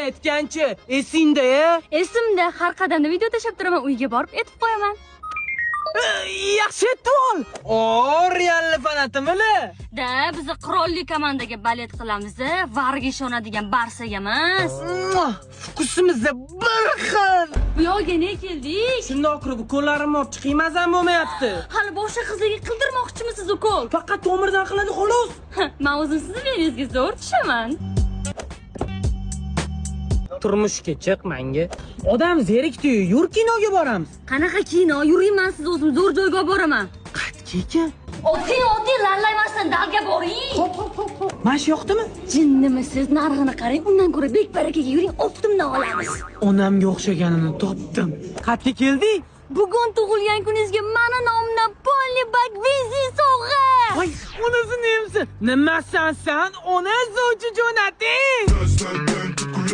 aytganchi, esingda-ya? Esimda, har qadamda video tashab turaman, uyga borib etib qo'yaman. Yaxshi etib ol. Realni fanatimini? Da, biz qirolli komandaga balet qilamiz, varga ishonadigan Barsak emas. Fokusimizda bir xil. Bu yoqqa ne keldik? Shundoq qilib qo'llarim ortiq qiymazam bo'lmayapti. Hali boshqa qizlarga qildirmoqchimisiz ukol? Faqat tomirdan qiladi xolos. Men o'zim sizni belingizga zo'r tushaman. Turmushga chiq menga. Odam zerikdi-yu, yur kinoga boramiz. Qanaqa kino? Yurayman, siz o'zim zo'r joyga olib boraman. Qat'iyki. Oddiy lallaymasdan dalga boring. Hop. Mana shu yoqdimi? Jinnimi siz? Narxini qarang, undan ko'ra bek barakaga yuring, optimdan olamiz. Onamga o'xshaganini topdim. Qat'i keldik? Bugun tug'ilgan kuningizga meni nomimdan Polibag vizi sovg'a. Voy, onasi nemsi? Nimasan sen? Ona sovchi jo'nating.